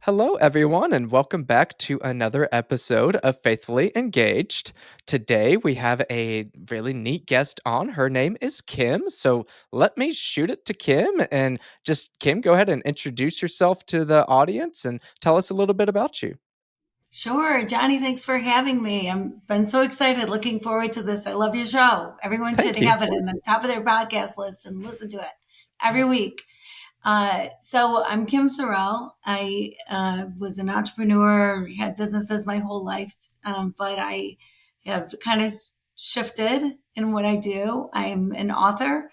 Hello, everyone, and welcome back to another episode of Faithfully Engaged. Today, we have a really neat guest on. Her name is Kim. So let me shoot it to Kim and just, Kim, go ahead and introduce yourself to the audience and tell us a little bit about you. Sure, Johnny, thanks for having me. I've been so excited, looking forward to this. I love your show. Everyone should Thank you. have it in the top of their podcast list and listen to it every week. So I'm Kim Sorrelle. I was an entrepreneur, had businesses my whole life, but I have kind of shifted in what I do. I'm an author.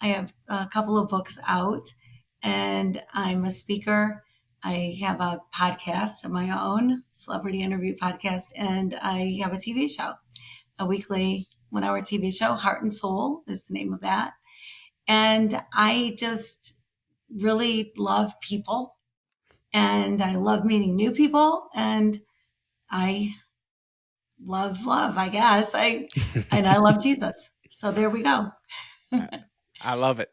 I have a couple of books out, and I'm a speaker. I have a podcast of my own, celebrity interview podcast, and I have a TV show, a weekly 1 hour TV show. Heart and Soul is the name of that. And I just really love people, and I love meeting new people, and I love, I guess. I love Jesus. So there we go. I love it.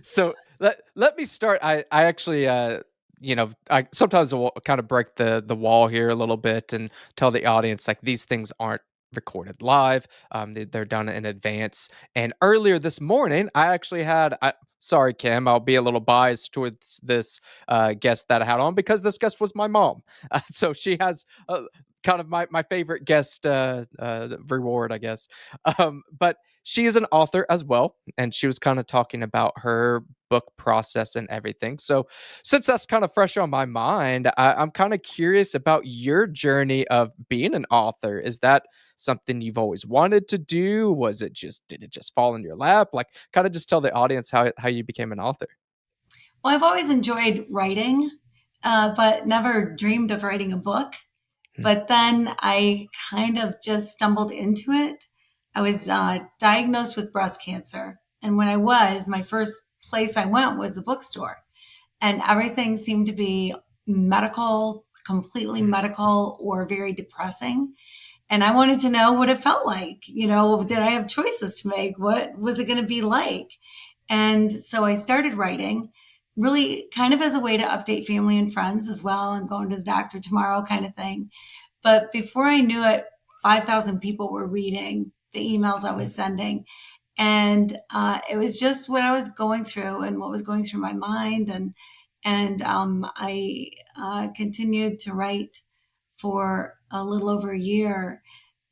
So let me start. I actually I sometimes will kind of break the wall here a little bit and tell the audience like these things aren't recorded live. They're done in advance. And earlier this morning, I actually had. Sorry, Kim, I'll be a little biased towards this guest that I had on because this guest was my mom. So she has kind of my favorite guest reward, I guess. But she is an author as well, and she was kind of talking about her book process and everything. So, since that's kind of fresh on my mind, I'm kind of curious about your journey of being an author. Is that something you've always wanted to do? Did it just fall in your lap? Like, kind of just tell the audience how you became an author. Well, I've always enjoyed writing, but never dreamed of writing a book. Hmm. But then I kind of just stumbled into it. I was diagnosed with breast cancer. And when I was, my first place I went was the bookstore. And everything seemed to be medical, completely medical, or very depressing. And I wanted to know what it felt like. Did I have choices to make? What was it going to be like? And so I started writing really kind of as a way to update family and friends as well. I'm going to the doctor tomorrow, kind of thing. But before I knew it, 5,000 people were reading the emails I was sending. And it was just what I was going through and what was going through my mind. And I continued to write for a little over a year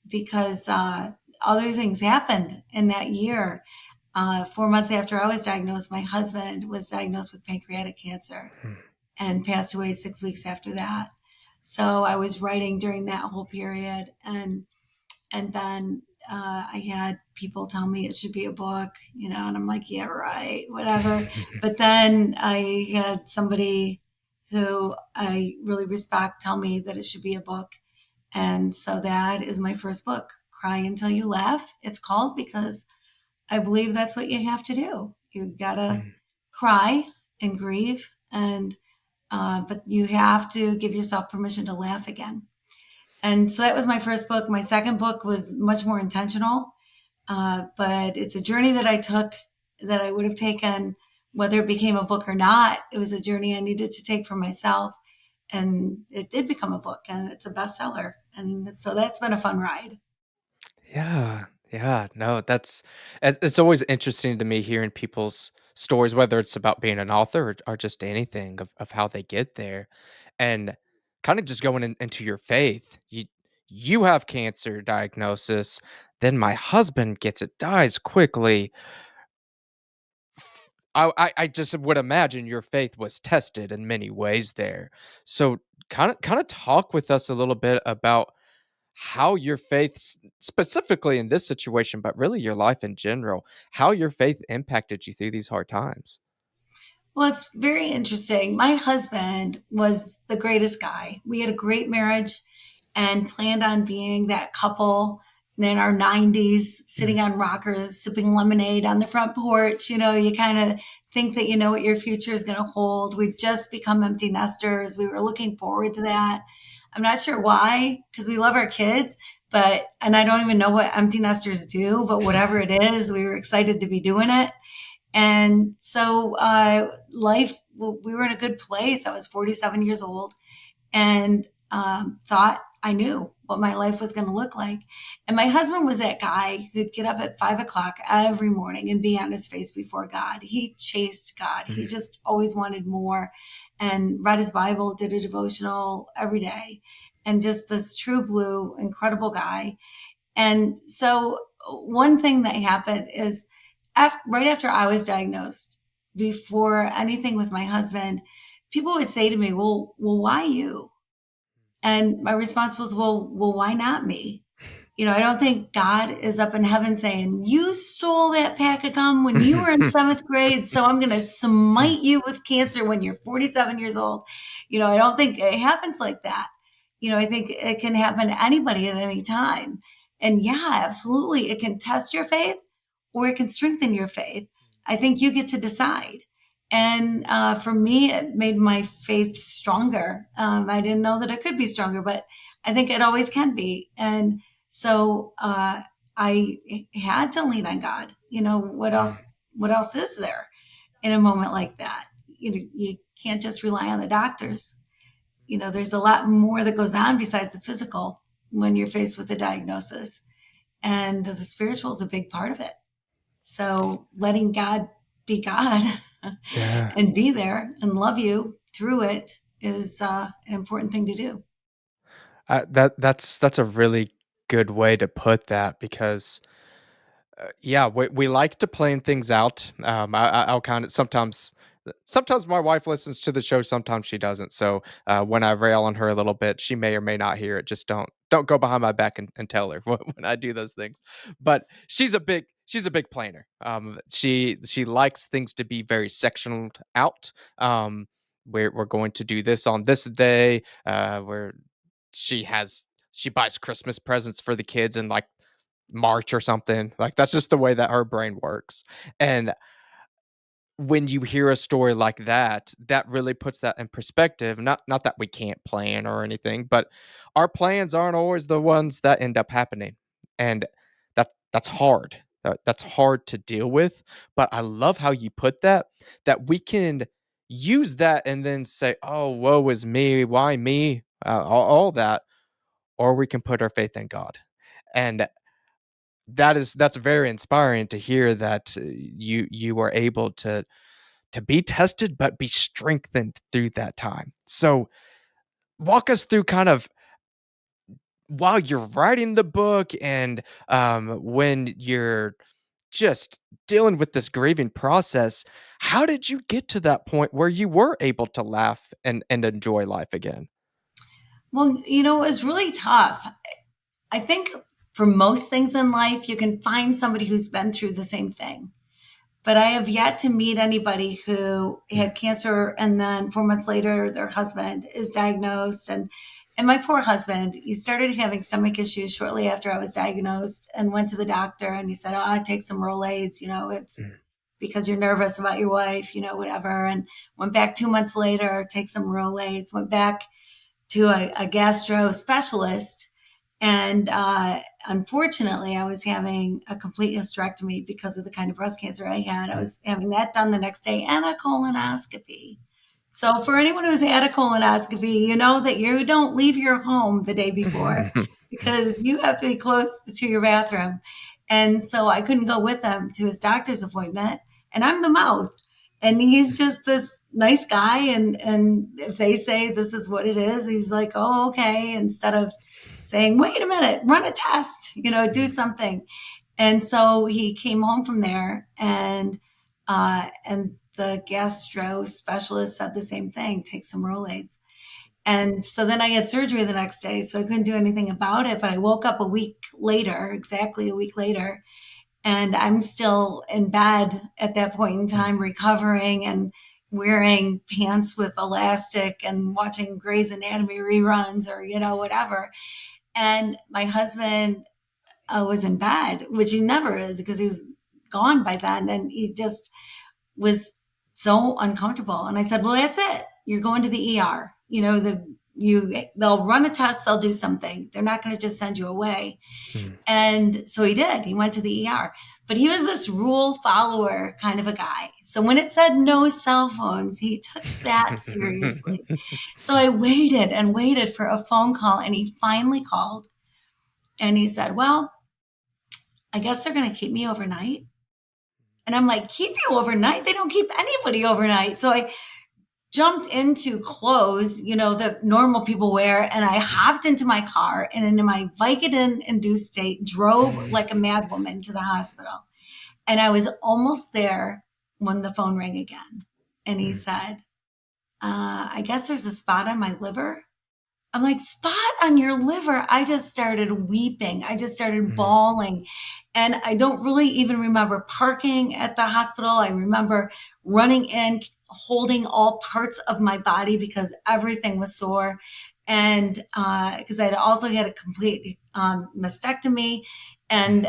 because other things happened in that year. 4 months after I was diagnosed, my husband was diagnosed with pancreatic cancer Hmm. and passed away 6 weeks after that. So I was writing during that whole period, and then I had people tell me it should be a book, and I'm like, yeah, right, whatever. But then I had somebody who I really respect tell me that it should be a book, and so that is my first book, Cry Until You Laugh. It's called because I believe that's what you have to do. You gotta cry and grieve, and but you have to give yourself permission to laugh again. And so that was my first book. My second book was much more intentional, but it's a journey that I took that I would have taken whether it became a book or not. It was a journey I needed to take for myself. And it did become a book, and it's a bestseller. And so that's been a fun ride. Yeah, yeah, no, it's always interesting to me hearing people's stories, whether it's about being an author or just anything of how they get there, and kind of just going into your faith. You have cancer diagnosis, then my husband gets it, dies quickly. I just would imagine your faith was tested in many ways there. So kind of talk with us a little bit about how your faith specifically in this situation, but really your life in general, how your faith impacted you through these hard times. Well, it's very interesting. My husband was the greatest guy. We had a great marriage and planned on being that couple in our 90s, sitting on rockers, sipping lemonade on the front porch. You kind of think that you know what your future is going to hold. We'd just become empty nesters. We were looking forward to that. I'm not sure why, because we love our kids, and I don't even know what empty nesters do, but whatever it is, we were excited to be doing it. And so life, we were in a good place. I was 47 years old and thought I knew what my life was going to look like. And my husband was that guy who'd get up at 5 o'clock every morning and be on his face before God. He chased God. He Mhm. just always wanted more and read his Bible, did a devotional every day, and just this true blue, incredible guy. And so, one thing that happened is right after I was diagnosed, before anything with my husband, people would say to me, well, why you? And my response was, well, why not me? I don't think God is up in heaven saying, you stole that pack of gum when you were in seventh grade, so I'm going to smite you with cancer when you're 47 years old. I don't think it happens like that. I think it can happen to anybody at any time. And yeah, absolutely. It can test your faith or it can strengthen your faith. I think you get to decide. And for me, it made my faith stronger. I didn't know that it could be stronger, but I think it always can be. And so I had to lean on God. What Mm. else? What else is there in a moment like that? You can't just rely on the doctors. There's a lot more that goes on besides the physical when you're faced with a diagnosis, and the spiritual is a big part of it. So letting God be God Yeah. and be there and love you through it is an important thing to do. That's a really good way to put that because yeah, we like to plan things out. I'll kind of sometimes my wife listens to the show, sometimes she doesn't. So when I rail on her a little bit, she may or may not hear it. Just don't go behind my back and tell her when I do those things. But she's a big planner. She likes things to be very sectioned out. We're going to do this on this day. Where she has she buys Christmas presents for the kids and like March or something. Like, that's just the way that her brain works. And when you hear a story like that, that really puts that in perspective. Not that we can't plan or anything, but our plans aren't always the ones that end up happening. And that's hard. That's hard to deal with. But I love how you put that we can use that and then say, oh, woe is me. Why me? All that. Or we can put our faith in God. And that's very inspiring to hear that you are able to be tested but be strengthened through that time. So walk us through kind of while you're writing the book and when you're just dealing with this grieving process, how did you get to that point where you were able to laugh and enjoy life again? Well, it was really tough. I think for most things in life, you can find somebody who's been through the same thing. But I have yet to meet anybody who Mm, had cancer and then 4 months later their husband is diagnosed. And my poor husband, he started having stomach issues shortly after I was diagnosed and went to the doctor and he said, oh, take some Rolaids, it's mm, because you're nervous about your wife, whatever. And went back 2 months later, take some Rolaids, went back to a gastro specialist. And unfortunately, I was having a complete hysterectomy because of the kind of breast cancer I had. I mm. was having that done the next day and a colonoscopy. So, for anyone who's had a colonoscopy, you know that you don't leave your home the day before because you have to be close to your bathroom. And so I couldn't go with him to his doctor's appointment. And I'm the mouth. And he's just this nice guy. And if they say this is what it is, he's like, oh, okay. Instead of saying, wait a minute, run a test, do something. And so he came home from there and the gastro specialist said the same thing, take some Rolaids. And so then I had surgery the next day, so I couldn't do anything about it. But I woke up a week later, exactly a week later, and I'm still in bed at that point in Mm, time, recovering and wearing pants with elastic and watching Grey's Anatomy reruns or, whatever. And my husband was in bed, which he never is because he's gone by then. And he just was so uncomfortable. And I said, well, that's it. You're going to the ER. The they'll run a test, they'll do something. They're not going to just send you away. Mm. And so he did. He went to the ER. But he was this rule follower kind of a guy. So when it said no cell phones, he took that seriously. So I waited and waited for a phone call, and he finally called. And he said, well, I guess they're going to keep me overnight. And I'm like, keep you overnight? They don't keep anybody overnight. So I jumped into clothes, that normal people wear. And I hopped into my car and in my Vicodin induced state, drove like a madwoman to the hospital. And I was almost there when the phone rang again. And he said, I guess there's a spot on my liver. I'm like, spot on your liver. I just started weeping. I just started Mm. bawling. And I don't really even remember parking at the hospital. I remember running in, holding all parts of my body because everything was sore. And because I'd also had a complete mastectomy, and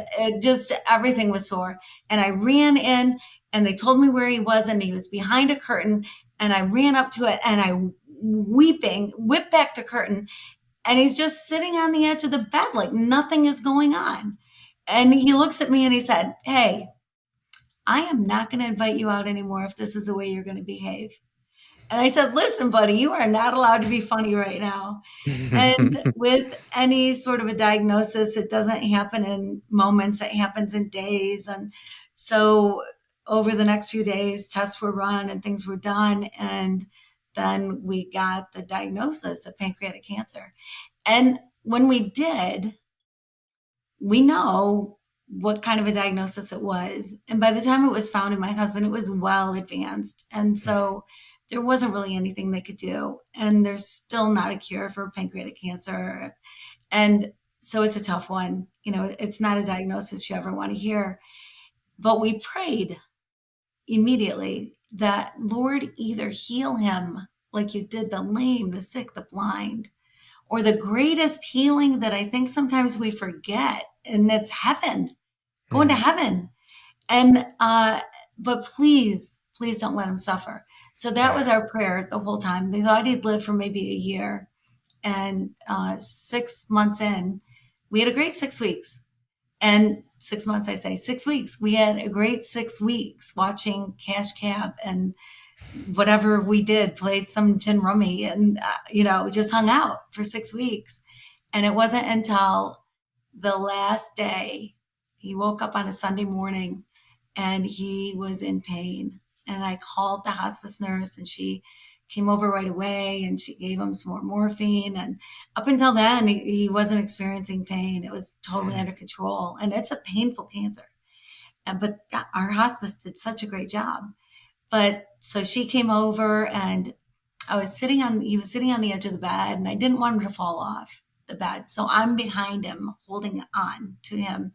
everything was sore. And I ran in, and they told me where he was, and he was behind a curtain. And I ran up to it, and I, weeping, whipped back the curtain, and he's just sitting on the edge of the bed like nothing is going on. And he looks at me and he said, hey, I am not going to invite you out anymore if this is the way you're going to behave. And I said, listen, buddy, you are not allowed to be funny right now. And with any sort of a diagnosis, it doesn't happen in moments, it happens in days. And so over the next few days, tests were run and things were done. And then we got the diagnosis of pancreatic cancer. And when we did, we know what kind of a diagnosis it was. And by the time it was found in my husband, it was well advanced. And so there wasn't really anything they could do. And there's still not a cure for pancreatic cancer. And so it's a tough one. It's not a diagnosis you ever want to hear. But we prayed immediately that, Lord, either heal him like you did the lame, the sick, the blind, or the greatest healing that I think sometimes we forget, and that's heaven, going to heaven. And but please don't let him suffer. So that was our prayer the whole time. They thought he'd live for maybe a year. And 6 months in, we had a great 6 weeks. And 6 months, I say 6 weeks. We had a great 6 weeks watching Cash Cab and whatever we did, played some gin rummy, and just hung out for 6 weeks. And it wasn't until the last day, he woke up on a Sunday morning and he was in pain. And I called the hospice nurse, and she came over right away, and she gave him some more morphine. And up until then, he wasn't experiencing pain. It was totally under control. And it's a painful cancer. But our hospice did such a great job. But so she came over, and he was sitting on the edge of the bed, and I didn't want him to fall off the bed. So I'm behind him, holding on to him.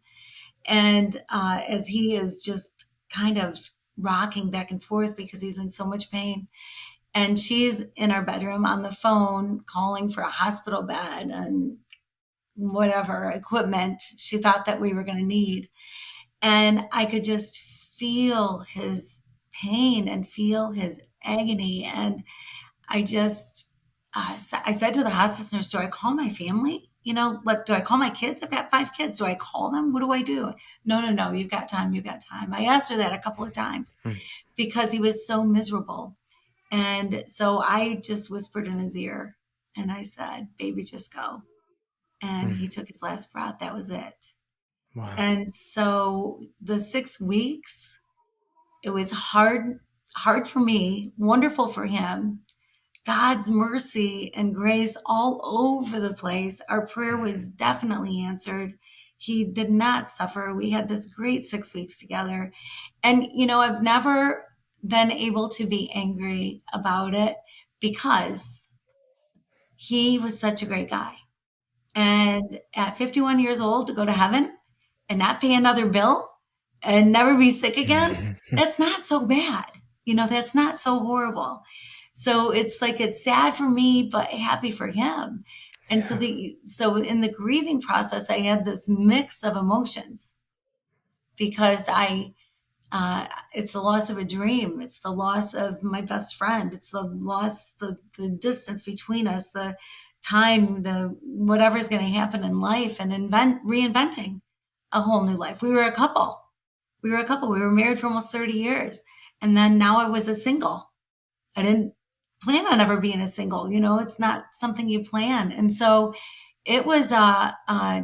And as he is just kind of rocking back and forth because he's in so much pain. And she's in our bedroom on the phone calling for a hospital bed and whatever equipment she thought that we were going to need. And I could just feel his pain and feel his agony. And I just, I said to the hospice nurse, do I call my family? Do I call my kids? I've got 5 kids. Do I call them? What do I do? No. You've got time. I asked her that a couple of times because he was so miserable. And so I just whispered in his ear and I said, baby, just go. And he took his last breath. That was it. Wow. And so the 6 weeks, it was hard for me, wonderful for him. God's mercy and grace all over the place. Our prayer was definitely answered. He did not suffer. We had this great 6 weeks together. And, I've never been able to be angry about it because he was such a great guy. And at 51 years old, to go to heaven and not pay another bill and never be sick again, that's not so bad. That's not so horrible. So it's like, it's sad for me, but happy for him. And so in the grieving process, I had this mix of emotions because I It's the loss of a dream. It's the loss of my best friend. It's the loss, the distance between us, the time, the whatever's going to happen in life, and reinventing a whole new life. We were a couple. We were a couple. We were married for almost 30 years. And then now I was a single. I didn't plan on ever being a single. It's not something you plan. And so it was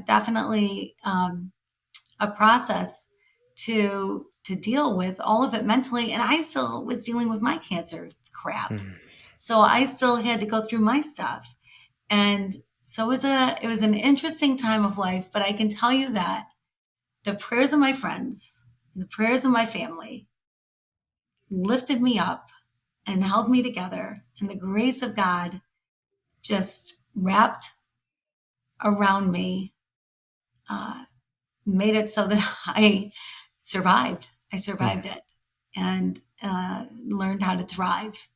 definitely a process to deal with all of it mentally. And I still was dealing with my cancer crap. Mm. So I still had to go through my stuff. And so it was an interesting time of life, but I can tell you that the prayers of my friends, the prayers of my family lifted me up and held me together. And the grace of God just wrapped around me, uh, made it so that I survived. I Mm. survived it and learned how to thrive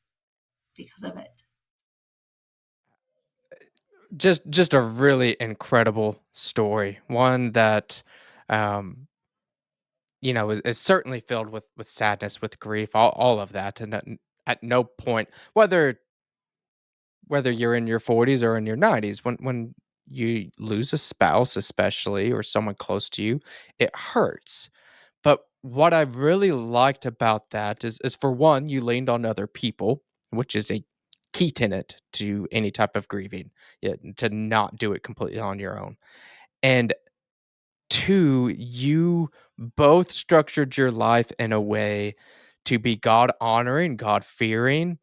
because of it. Just a really incredible story, one that, um, is certainly filled with sadness, with grief, all of that, and at no point, whether you're in your 40s or in your 90s, when you lose a spouse, especially, or someone close to you, it hurts. But what I've really liked about that is for one, you leaned on other people, which is a key tenet to any type of grieving, yeah, to not do it completely on your own. And two, you both structured your life in a way to be God honoring, God fearing.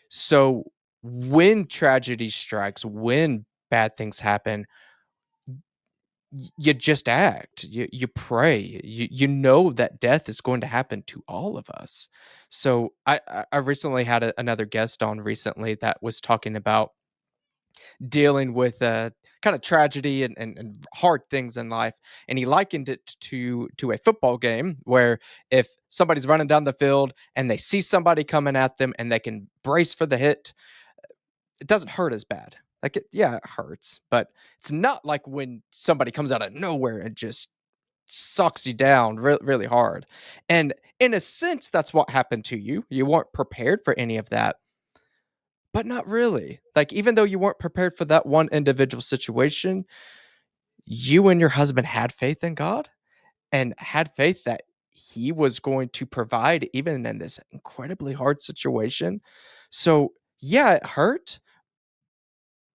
So when tragedy strikes, when bad things happen, you just act. You pray. You know that death is going to happen to all of us. So I recently had another guest on recently that was talking about dealing with kind of tragedy and hard things in life, and he likened it to a football game where if somebody's running down the field and they see somebody coming at them and they can brace for the hit, it doesn't hurt as bad. Like yeah, it hurts, but it's not like when somebody comes out of nowhere and just sucks you down really hard. And in a sense, that's what happened to you. You weren't prepared for any of that, but not really. Like, even though you weren't prepared for that one individual situation, you and your husband had faith in God and had faith that He was going to provide even in this incredibly hard situation. So, yeah, it hurt,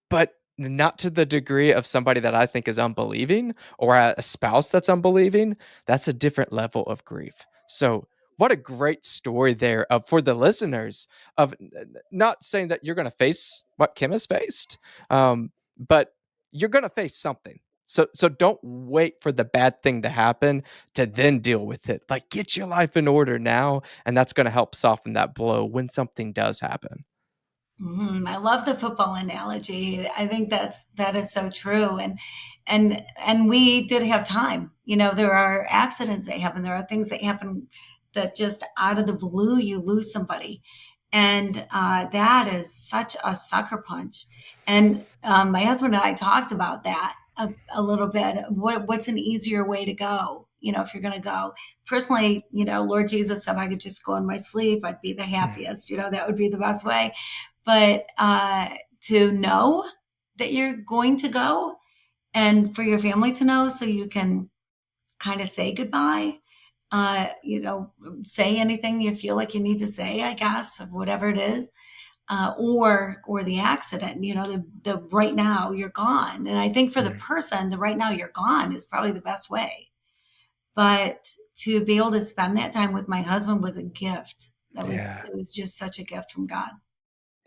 but not to the degree of somebody that I think is unbelieving or a spouse that's unbelieving. That's a different level of grief. So, what a great story there of for the listeners of not saying that you're going to face what Kim has faced, but you're going to face something. So don't wait for the bad thing to happen to then deal with it. Like get your life in order now, and that's going to help soften that blow when something does happen. I love the football analogy. I think that is so true. And we did have time. There are accidents that happen. There are things that happen that just out of the blue you lose somebody, and that is such a sucker punch. And my husband and I talked about that a little bit. What's an easier way to go? If you're going to go personally, Lord Jesus, if I could just go in my sleep, I'd be the happiest. That would be the best way, but to know that you're going to go and for your family to know so you can kind of say goodbye, say anything you feel like you need to say, I guess, of whatever it is, or the accident, the right now you're gone. And I think for the Mm. person, the right now you're gone is probably the best way. But to be able to spend that time with my husband was a gift. Yeah. It was just such a gift from God.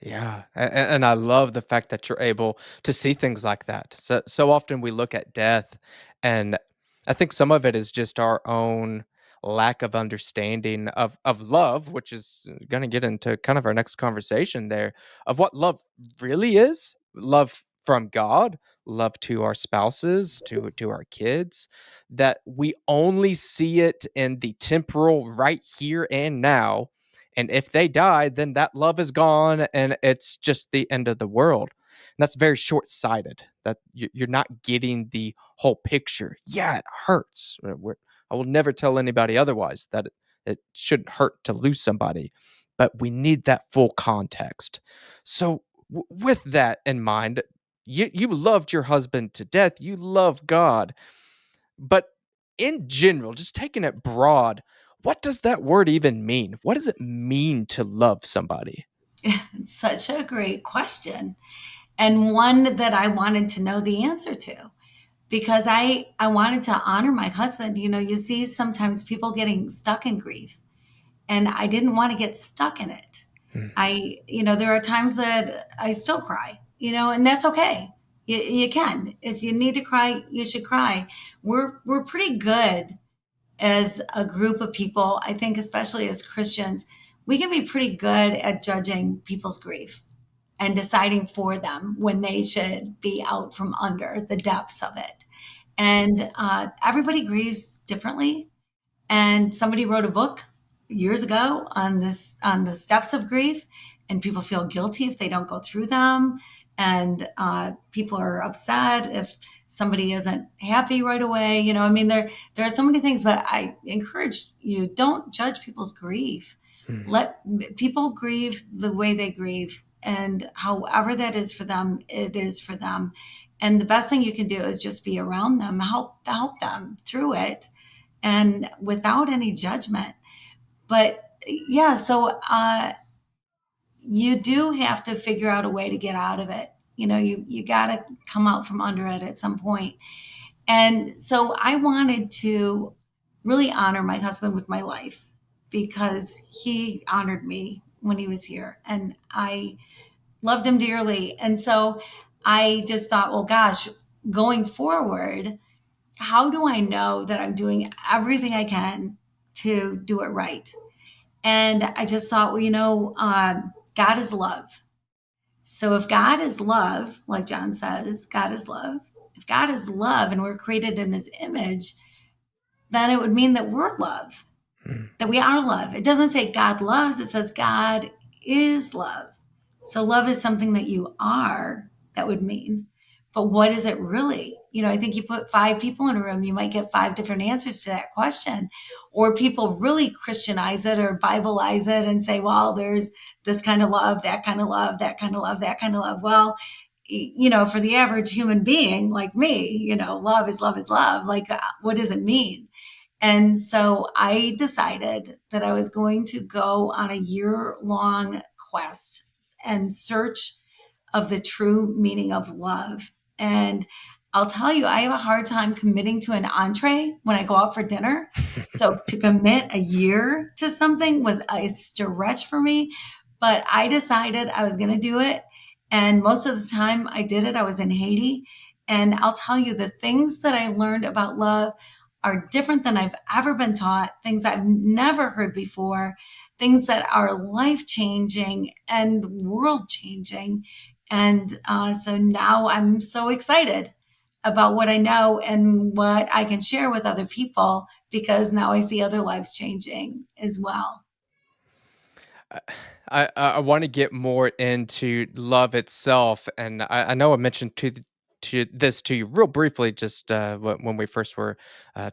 Yeah, and I love the fact that you're able to see things like that. So often we look at death, and I think some of it is just our own lack of understanding of love, which is going to get into kind of our next conversation there of what love really is. Love from God, love to our spouses, to our kids, that we only see it in the temporal right here and now, and if they die, then that love is gone and it's just the end of the world. And that's very short sighted, that you're not getting the whole picture. Yeah, it hurts. I will never tell anybody otherwise that It shouldn't hurt to lose somebody, but we need that full context. So, with that in mind, you loved your husband to death. You love God, but in general, just taking it broad, what does that word even mean? What does it mean to love somebody? It's such a great question, and one that I wanted to know the answer to, because I wanted to honor my husband. You know, you see sometimes people getting stuck in grief, and I didn't want to get stuck in it. Mm, There are times that I still cry, and that's okay. You can. If you need to cry, you should cry. We're pretty good as a group of people. I think, especially as Christians, we can be pretty good at judging people's grief and deciding for them when they should be out from under the depths of it. And everybody grieves differently. And somebody wrote a book years ago on the steps of grief, and people feel guilty if they don't go through them, and people are upset if somebody isn't happy right away. There are so many things, but I encourage you, don't judge people's grief. mm, Let people grieve the way they grieve, and however that is for them, it is for them. And the best thing you can do is just be around them, help them through it, and without any judgment. But yeah, so you do have to figure out a way to get out of it. You got to come out from under it at some point. And so I wanted to really honor my husband with my life, because he honored me when he was here, and I loved him dearly. And so I just thought, well, gosh, going forward, how do I know that I'm doing everything I can to do it right? And I just thought, well, God is love. So if God is love, like John says, God is love. If God is love and we're created in his image, then it would mean that we're love, mm. that we are love. It doesn't say God loves, it says God is love. So love is something that you are, that would mean. But what is it really? I think you put five people in a room, you might get five different answers to that question. Or people really Christianize it or Biblize it and say, well, there's this kind of love, that kind of love, that kind of love, that kind of love. Well, for the average human being like me, love is love is love. Like, what does it mean? And so I decided that I was going to go on a year-long quest and search of the true meaning of love. And I'll tell you, I have a hard time committing to an entree when I go out for dinner. So to commit a year to something was a stretch for me, but I decided I was going to do it. And most of the time I did it, I was in Haiti. And I'll tell you, the things that I learned about love are different than I've ever been taught, things I've never heard before, things that are life changing and world changing. And so now I'm so excited about what I know and what I can share with other people, because now I see other lives changing as well. I I want to get more into love itself, and I know I mentioned to this to you real briefly just when we first were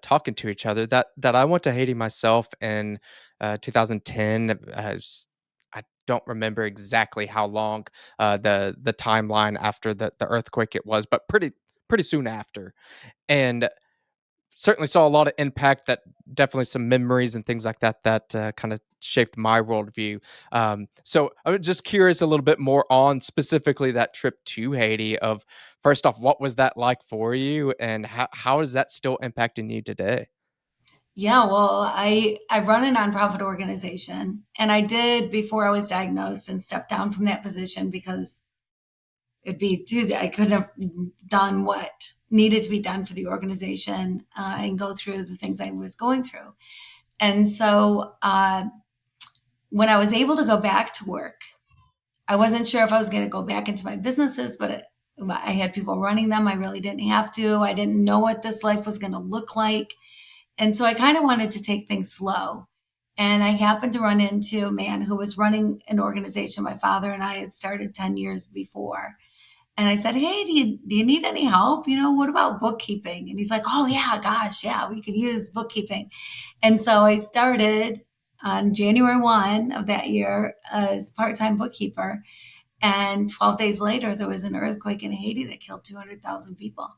talking to each other that I went to Haiti myself in 2010. I don't remember exactly how long the timeline after the earthquake it was, but pretty soon after, and certainly saw a lot of impact, that definitely some memories and things like that that kind of shaped my worldview. So I was just curious a little bit more on specifically that trip to Haiti. Of first off, what was that like for you, and how is that still impacting you today? Yeah, well, I run a nonprofit organization, and I did before I was diagnosed and stepped down from that position because I couldn't have done what needed to be done for the organization and go through the things I was going through. And so when I was able to go back to work, I wasn't sure if I was going to go back into my businesses, but I had people running them. I really didn't have to. I didn't know what this life was going to look like. And so I kind of wanted to take things slow. And I happened to run into a man who was running an organization my father and I had started 10 years before. And I said, hey, do you need any help? What about bookkeeping? And he's like, oh, yeah, gosh, yeah, we could use bookkeeping. And so I started on January 1 of that year as part-time bookkeeper. And 12 days later, there was an earthquake in Haiti that killed 200,000 people.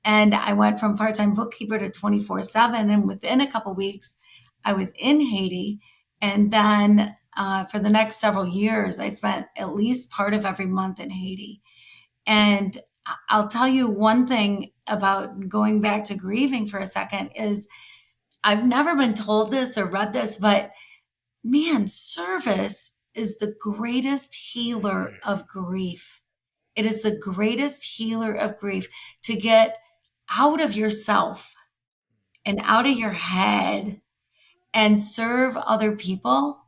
And I went from part-time bookkeeper to 24/7. And within a couple of weeks, I was in Haiti. And then for the next several years, I spent at least part of every month in Haiti. And I'll tell you one thing about going back to grieving for a second is I've never been told this or read this, but man, service is the greatest healer of grief. It is the greatest healer of grief to get out of yourself and out of your head and serve other people.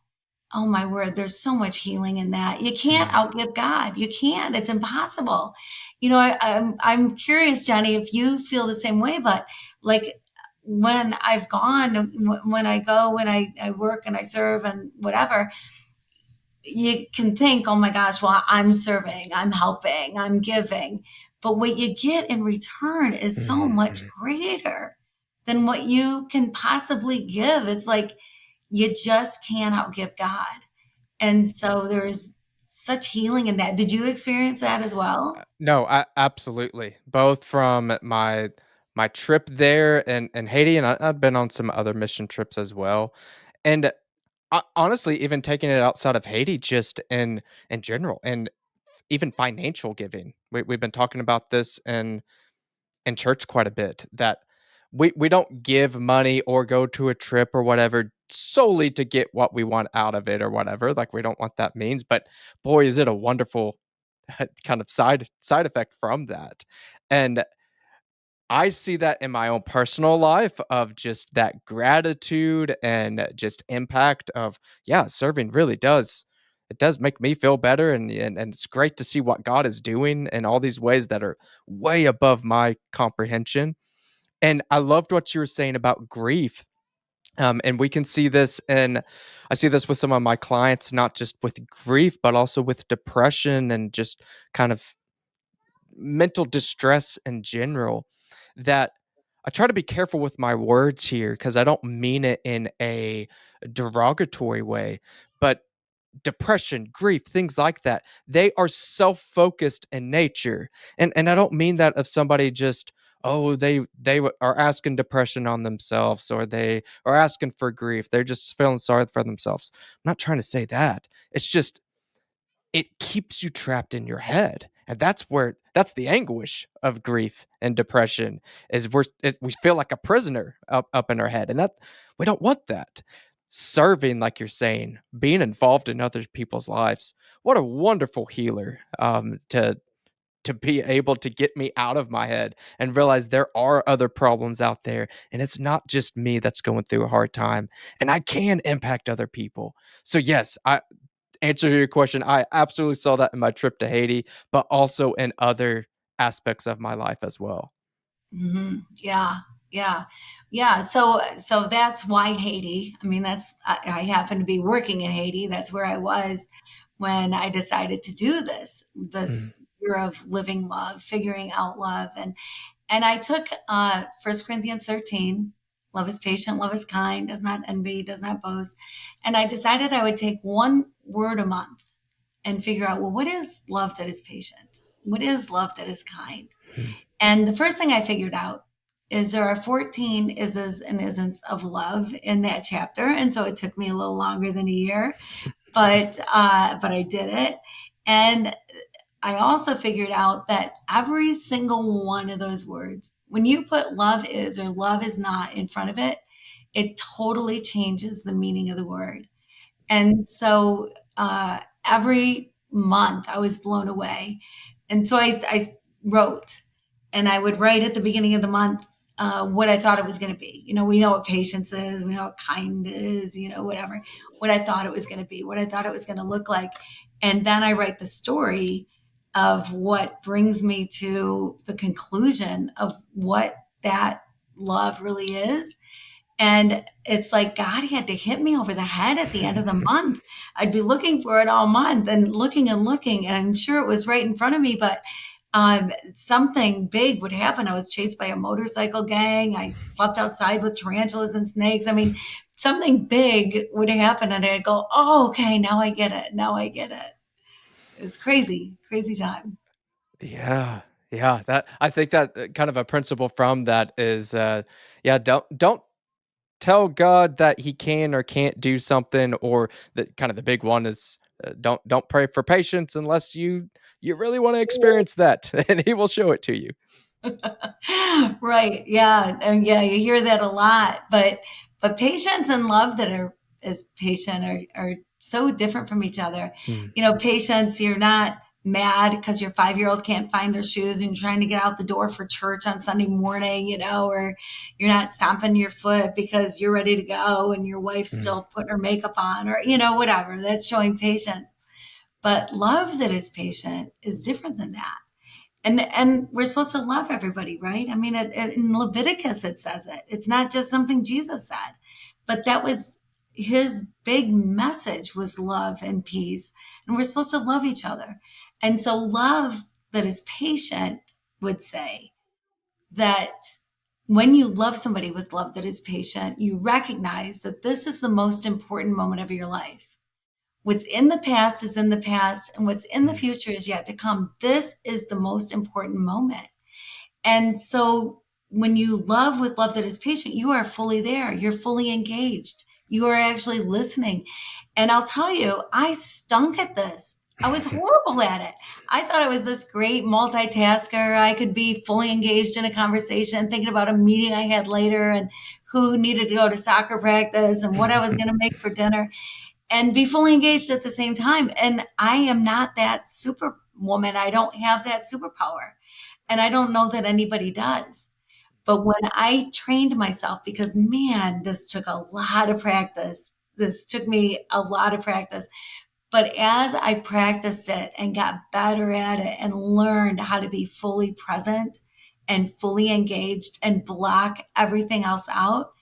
Oh my word, there's so much healing in that. You can't Mm. outgive God. You can't. It's impossible. I'm curious, Johnny, if you feel the same way, but like when I've gone, when I go, when I work and I serve and whatever, you can think, oh my gosh, well, I'm serving, I'm helping, I'm giving. But what you get in return is so much Mhm. greater than what you can possibly give. It's like you just can't outgive God. And so there's such healing in that. Did you experience that as well? No, absolutely. Both from my trip there in Haiti, and I've been on some other mission trips as well. And honestly, even taking it outside of Haiti, just in general, and even financial giving. We've been talking about this in church quite a bit, that we don't give money or go to a trip or whatever solely to get what we want out of it or whatever. Like, we don't want that means, but boy, is it a wonderful kind of side effect from that. And I see that in my own personal life of just that gratitude and just impact of, yeah, serving really does, it does make me feel better, and it's great to see what God is doing in all these ways that are way above my comprehension. And I loved what you were saying about grief. And we can see this in, I see this with some of my clients, not just with grief, but also with depression and just kind of mental distress in general, that I try to be careful with my words here because I don't mean it in a derogatory way, but depression, grief, things like that, they are self-focused in nature. And I don't mean that of somebody just, oh, are asking depression on themselves, or they are asking for grief. They're just feeling sorry for themselves. I'm not trying to say that. It's just it keeps you trapped in your head. And that's the anguish of grief and depression, is we feel like a prisoner up in our head, and that we don't want that. Serving, like you're saying, being involved in other people's lives, what a wonderful healer, to be able to get me out of my head and realize there are other problems out there, and it's not just me that's going through a hard time, and I can impact other people. So yes, I answer to your question, I absolutely saw that in my trip to Haiti, but also in other aspects of my life as well. Yeah, yeah, yeah. So that's why Haiti. I mean, I happen to be working in Haiti. That's where I was when I decided to do Mm, this year of living love, figuring out love, and I took 1 Corinthians 13. Love is patient, love is kind, does not envy, does not boast. And I decided I would take one word a month and figure out, well, what is love that is patient? What is love that is kind? mm, And the first thing I figured out is there are 14 is's and isn't of love in that chapter. And so it took me a little longer than a year, but I did it. And I also figured out that every single one of those words, when you put love is or love is not in front of it, it totally changes the meaning of the word. And so every month I was blown away. And so I wrote, and I would write at the beginning of the month what I thought it was going to be. We know what patience is, we know what kind is, whatever, what I thought it was going to be, what I thought it was going to look like. And then I write the story of what brings me to the conclusion of what that love really is. And it's like God had to hit me over the head at the end of the month. I'd be looking for it all month and looking and looking, and I'm sure it was right in front of me, but something big would happen. I was chased by a motorcycle gang. I slept outside with tarantulas and snakes. I mean, something big would happen and I'd go, oh, okay, now I get it. Now I get it. It was crazy, crazy time. Yeah. Yeah, that I think that, kind of a principle from that is, yeah, don't tell God that he can or can't do something, or the kind of the big one is, don't pray for patience unless you really wanna experience that, and he will show it to you. Right. Yeah. And yeah, you hear that a lot. But patience and love that are is patient are so different from each other. Mm, You know, patience, you're not mad because your 5-year-old can't find their shoes and you're trying to get out the door for church on Sunday morning, or you're not stomping your foot because you're ready to go and your wife's mm, still putting her makeup on, or, whatever. That's showing patience. But love that is patient is different than that. And we're supposed to love everybody, right? I mean, in Leviticus it says it. It's not just something Jesus said, but that was his big message, was love and peace, and we're supposed to love each other. And so love that is patient would say that when you love somebody with love that is patient, you recognize that this is the most important moment of your life. What's in the past is in the past, and what's in the mm, future is yet to come. This is the most important moment. And so when you love with love that is patient, you are fully there. You're fully engaged. You are actually listening. And I'll tell you, I stunk at this. I was horrible at it. I thought I was this great multitasker. I could be fully engaged in a conversation, thinking about a meeting I had later and who needed to go to soccer practice and what I was going to make for dinner, and be fully engaged at the same time. And I am not that superwoman. I don't have that superpower. And I don't know that anybody does. But when I trained myself, because man, this took a lot of practice. This took me a lot of practice. But as I practiced it and got better at it and learned how to be fully present and fully engaged and block everything else out,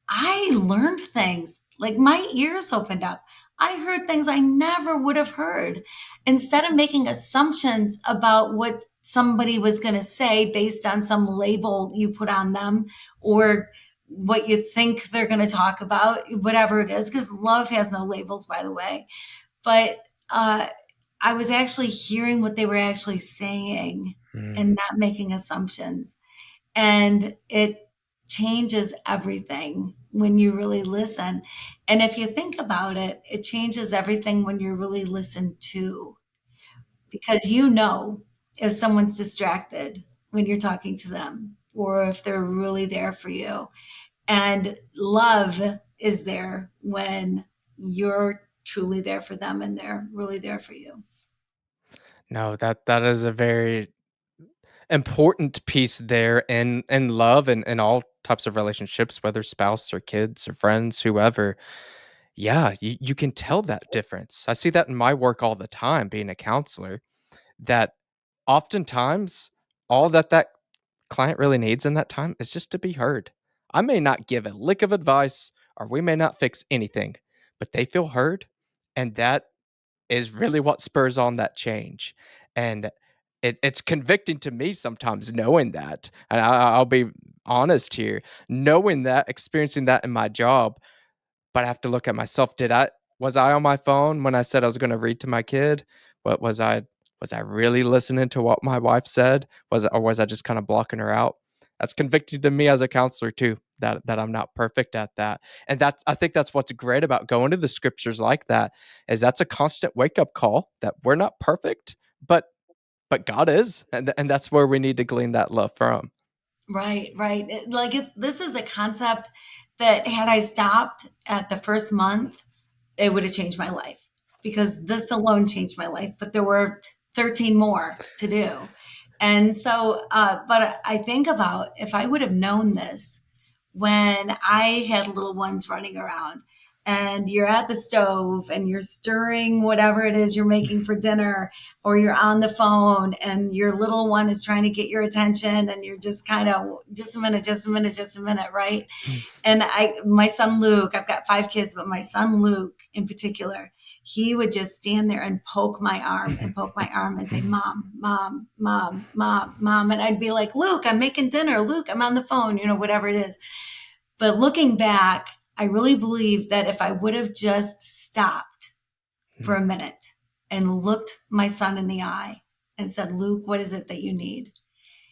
I learned things. Like my ears opened up. I heard things I never would have heard. Instead of making assumptions about what somebody was going to say based on some label you put on them, or what you think they're going to talk about, whatever it is, because love has no labels, by the way. But uh, I was actually hearing what they were actually saying mm. and not making assumptions. And it changes everything when you really listen. And if you think about it, it changes everything when you're really listened to, because if someone's distracted when you're talking to them, or if they're really there for you. And love is there when you're truly there for them and they're really there for you. No, that is a very important piece there in love and all types of relationships, whether spouse or kids or friends, whoever. Yeah, you can tell that difference. I see that in my work all the time being a counselor, that oftentimes all that client really needs in that time is just to be heard. I may not give a lick of advice or we may not fix anything, but they feel heard, and that is really what spurs on that change. And it's convicting to me sometimes knowing that. And I'll be honest here, knowing that, experiencing that in my job, but I have to look at myself. Was I on my phone when I said I was gonna read to my kid? What was I really listening to what my wife said? Was I just kinda blocking her out? That's convicting to me as a counselor too, that I'm not perfect at that. And I think that's what's great about going to the scriptures like that, is that's a constant wake-up call that we're not perfect, but God is, and that's where we need to glean that love from. Right, right. Like, if this is a concept that, had I stopped at the first month, it would have changed my life, because this alone changed my life. But there were 13 more to do. And so, but I think about, if I would have known this when I had little ones running around, and you're at the stove and you're stirring whatever it is you're making for dinner, or you're on the phone and your little one is trying to get your attention, and you're just kind of, just a minute, just a minute, just a minute, right? And my son Luke, I've got 5 kids, but my son Luke in particular, he would just stand there and poke my arm and poke my arm and say, Mom, Mom, Mom, Mom, Mom. And I'd be like, Luke, I'm making dinner. Luke, I'm on the phone, whatever it is. But looking back, I really believe that if I would have just stopped for Mm. a minute and looked my son in the eye and said, Luke, what is it that you need?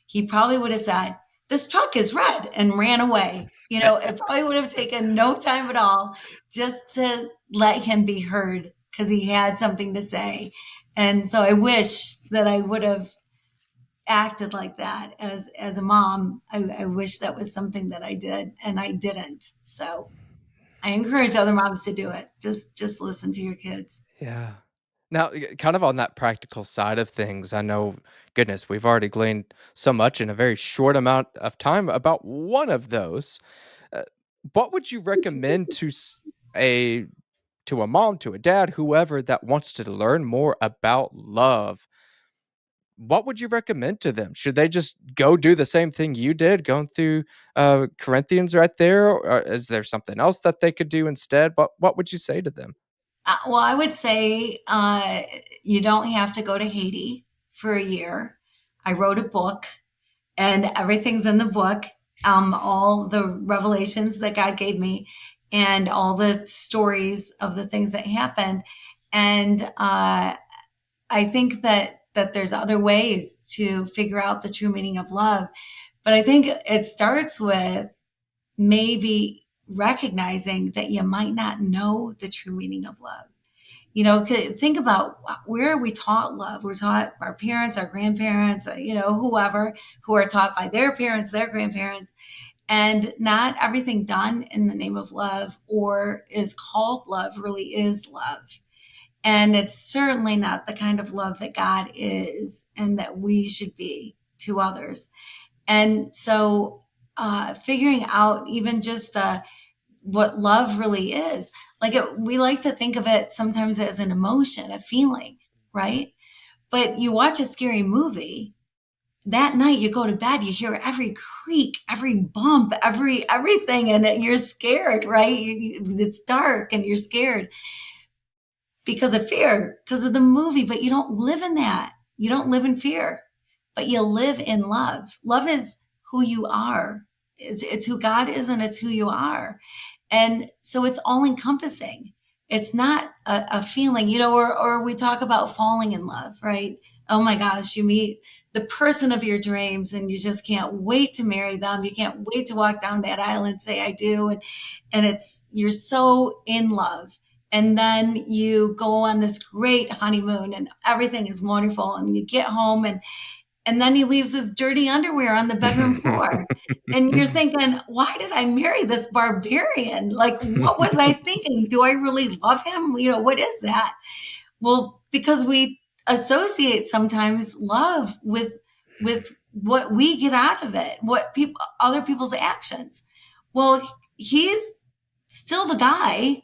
He probably would have said, this truck is red, and ran away. It probably would have taken no time at all just to let him be heard because he had something to say. And so I wish that I would have acted like that as a mom. I wish that was something that I did, and I didn't. So I encourage other moms to do it. Just listen to your kids. Yeah. Now, kind of on that practical side of things, I know, goodness, we've already gleaned so much in a very short amount of time about one of those. Uh, what would you recommend a to a mom, to a dad, whoever that wants to learn more about love? What would you recommend to them? Should they just go do the same thing you did, going through Corinthians right there, or is there something else that they could do instead? What would you say to them? Well, I would say you don't have to go to Haiti for a year. I wrote a book, and everything's in the book. All the revelations that God gave me, and all the stories of the things that happened. And I think that there's other ways to figure out the true meaning of love. But I think it starts with maybe recognizing that you might not know the true meaning of love. Think about where are we taught love? We're taught our parents, our grandparents, whoever, who are taught by their parents, their grandparents, and not everything done in the name of love or is called love really is love. And it's certainly not the kind of love that God is and that we should be to others. And so, figuring out even just the what love really is, we like to think of it sometimes as an emotion, a feeling, right? But you watch a scary movie, that night you go to bed, you hear every creak, every bump, everything, and you're scared, right? It's dark and you're scared because of fear, because of the movie, but you don't live in that. You don't live in fear, but you live in love. Love is who you are. It's who God is, and it's who you are. And so it's all encompassing. It's not a feeling, or we talk about falling in love, right? Oh my gosh, you meet the person of your dreams and you just can't wait to marry them. You can't wait to walk down that aisle and say, I do. And you're so in love. And then you go on this great honeymoon and everything is wonderful. And you get home, and then he leaves his dirty underwear on the bedroom floor. And you're thinking, why did I marry this barbarian? Like, what was I thinking? Do I really love him? What is that? Well, because we associate sometimes love with what we get out of it, what people, other people's actions. Well, he's still the guy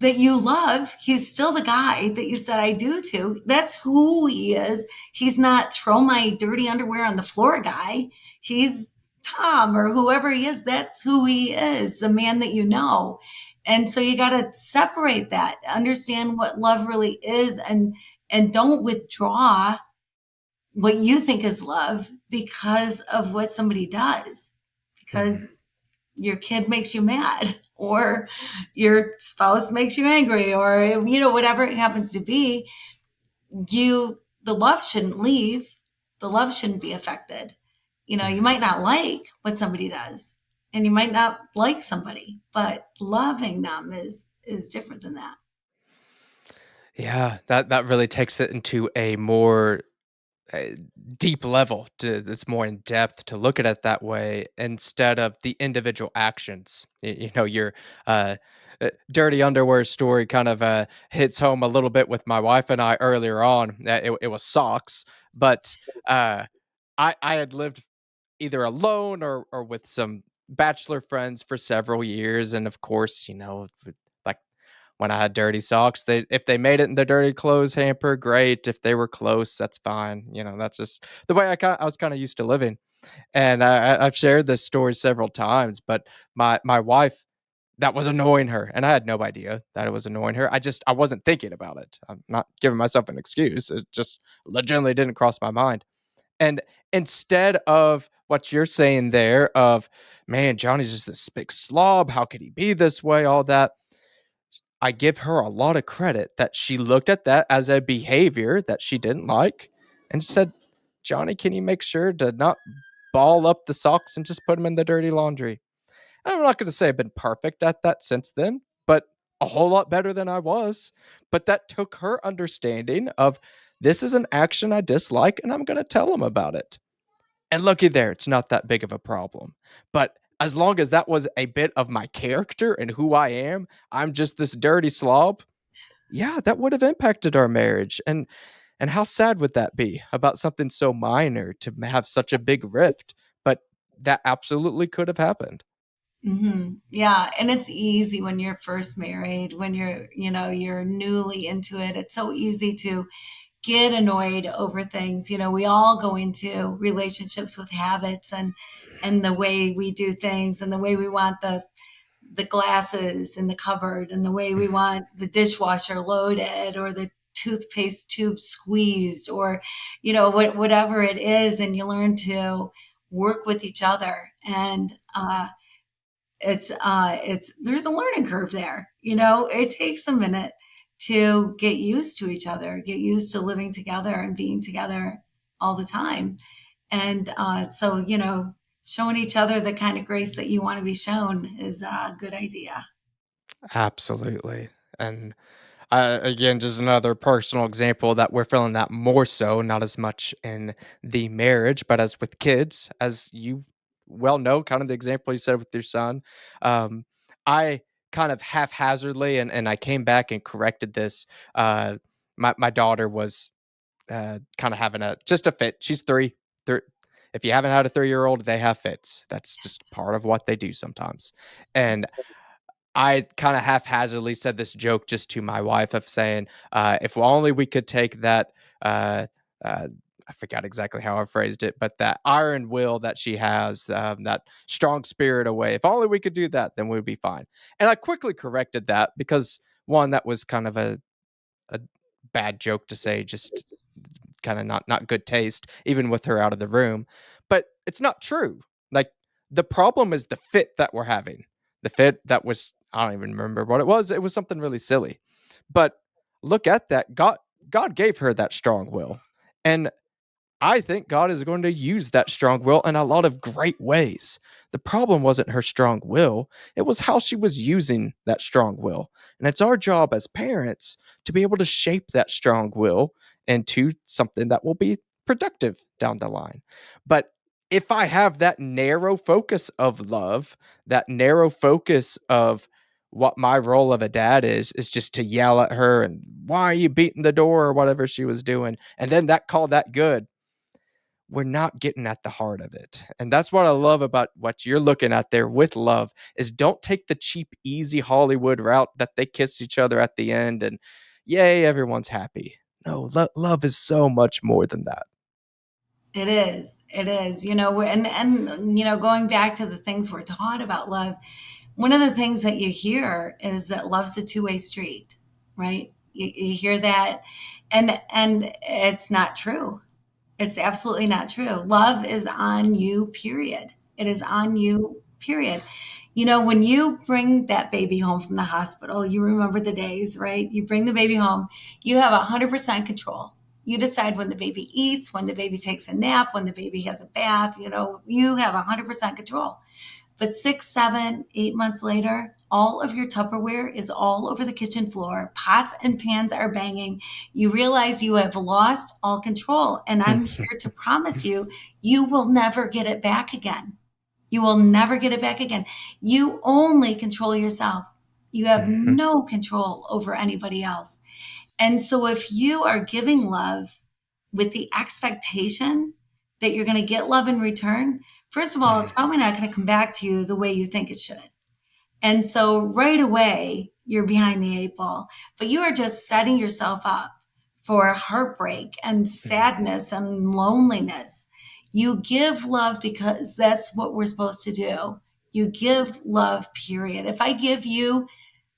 that you love. He's still the guy that you said I do to. That's who he is. He's not throw my dirty underwear on the floor guy. He's Tom or whoever he is. That's who he is, the man that you know. And so you got to separate that, understand what love really is, and don't withdraw what you think is love because of what somebody does. Mhm. Because your kid makes you mad or your spouse makes you angry or whatever it happens to be, the love shouldn't leave. The love shouldn't be affected. You Mhm. might not like what somebody does and you might not like somebody, but loving them is different than that. Yeah, that really takes it into a more uh, deep level. It's more in depth to look at it that way instead of the individual actions. Your uh, dirty underwear story kind of hits home a little bit with my wife and I earlier on. It was socks, but uh, I had lived either alone or with some bachelor friends for several years, and of course, like when I had dirty socks, if they made it in the dirty clothes hamper, great. If they were close, that's fine. That's just the way I was kind of used to living. And I've shared this story several times, but my wife, that was annoying her, and I had no idea that it was annoying her. I wasn't thinking about it. I'm not giving myself an excuse. It just legitimately didn't cross my mind. And instead of what you're saying there of, man, Johnny's just this big slob. How could he be this way? All that. I give her a lot of credit that she looked at that as a behavior that she didn't like and said, Johnny, can you make sure to not ball up the socks and just put them in the dirty laundry? I'm not going to say I've been perfect at that since then, but a whole lot better than I was. But that took her understanding of this is an action I dislike and I'm going to tell him about it. And looky there, it's not that big of a problem. But as long as that was a bit of my character and who I am, I'm just this dirty slob. Yeah, that would have impacted our marriage. And how sad would that be about something so minor to have such a big rift? But that absolutely could have happened. Yeah, and it's easy when you're first married, when you're newly into it. It's so easy to get annoyed over things. We all go into relationships with habits and the way we do things and the way we want the glasses in the cupboard and the way we want the dishwasher loaded or the toothpaste tube squeezed or whatever it is, and you learn to work with each other. And it's there's a learning curve there. It takes a minute to get used to each other, get used to living together and being together all the time. And so showing each other the kind of grace that you want to be shown is a good idea. Absolutely. And again, just another personal example that we're feeling that more so, not as much in the marriage, but as with kids, as you well know, kind of the example you said with your son. Um, I kind of haphazardly, and I came back and corrected this. My daughter was kind of having just a fit. She's three. Three. If you haven't had a 3-year old, they have fits. That's just part of what they do sometimes. And I kind of haphazardly said this joke just to my wife of saying, if only we could take that, uh, uh, I forgot exactly how I phrased it, but that iron will that she has, that strong spirit away. If only we could do that, then we'd be fine. And I quickly corrected that because one, that was kind of a bad joke to say, just kind of not good taste, even with her out of the room. But it's not true. Like the problem is the fit that we're having. The fit that was I don't even remember what it was. It was something really silly. But look at that. God gave her that strong will. And I think God is going to use that strong will in a lot of great ways. The problem wasn't her strong will, it was how she was using that strong will. And it's our job as parents to be able to shape that strong will into something that will be productive down the line. But if I have that narrow focus of love, that narrow focus of what my role of a dad is just to yell at her and why are you beating the door or whatever she was doing, and then that call that good, we're not getting at the heart of it. And that's what I love about what you're looking at there with love is don't take the cheap, easy Hollywood route that they kiss each other at the end and yay, everyone's happy. No, love is so much more than that. It is. It is. Going back to the things we're taught about love, one of the things that you hear is that love's a two-way street, right? You hear that, and it's not true. It's absolutely not true. Love is on you, period. It is on you, period. When you bring that baby home from the hospital, you remember the days, right? You bring the baby home, you have 100% control. You decide when the baby eats, when the baby takes a nap, when the baby has a bath, you have 100% control. But 6, 7, 8 months later, all of your Tupperware is all over the kitchen floor. Pots and pans are banging. You realize you have lost all control. And I'm here to promise you, you will never get it back again. You will never get it back again. You only control yourself. You have no control over anybody else. And so if you are giving love with the expectation that you're going to get love in return, first of all, it's probably not going to come back to you the way you think it should. And so right away, you're behind the eight ball, but you are just setting yourself up for heartbreak and sadness and loneliness. You give love because that's what we're supposed to do. You give love, period. If I give you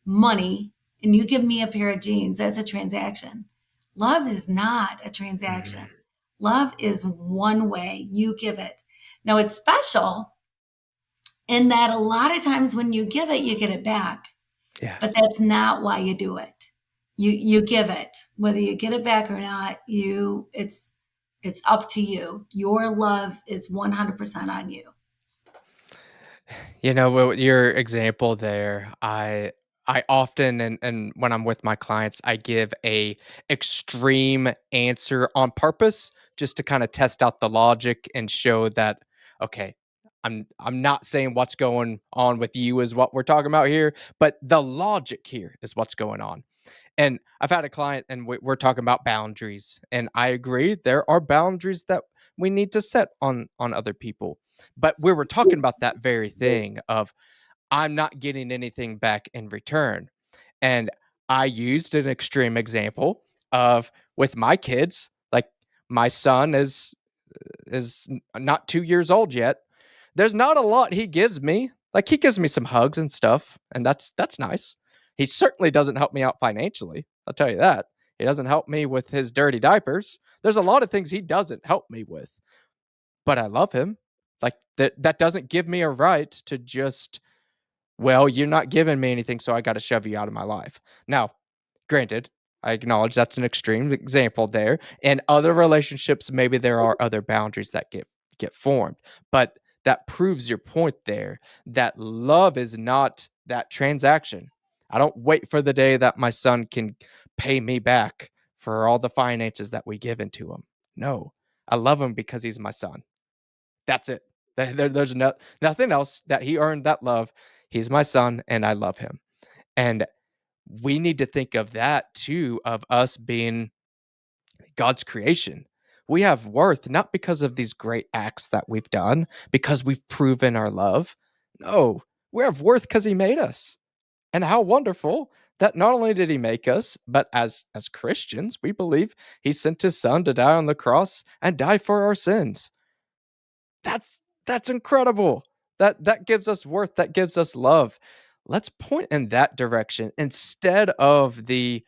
money and you give me a pair of jeans, that's a transaction. Love is not a transaction. Love is one way. You give it. Now it's special in that a lot of times when you give it, you get it back. Yeah. But that's not why you do it. You give it, whether you get it back or not. It's up to you. Your love is 100% on you. You know, with your example there, I often and when I'm with my clients, I give a extreme answer on purpose just to kind of test out the logic and show that okay, I'm not saying what's going on with you is what we're talking about here, but the logic here is what's going on. And I've had a client and we're talking about boundaries, and I agree there are boundaries that we need to set on other people. But we were talking about that very thing of I'm not getting anything back in return. And I used an extreme example of with my kids, like my son is not 2 years old yet. There's not a lot he gives me. Like he gives me some hugs and stuff, and that's nice. He certainly doesn't help me out financially. I'll tell you that. He doesn't help me with his dirty diapers. There's a lot of things he doesn't help me with, but I love him. Like that doesn't give me a right to just well, you're not giving me anything, so I got to shove you out of my life. Now, granted, I acknowledge that's an extreme example there. In other relationships, maybe there are other boundaries that get formed, but that proves your point there that love is not that transaction. I don't wait for the day that my son can pay me back for all the finances that we give into him. No, I love him because he's my son. That's it. There's nothing else that he earned that love. He's my son and I love him. And we need to think of that too, of us being God's creation. We have worth not because of these great acts that we've done, because we've proven our love. No, we have worth because he made us. And how wonderful that not only did he make us, but as Christians, we believe he sent his son to die on the cross and die for our sins. That's incredible. That gives us worth, that gives us love. Let's point in that direction instead of the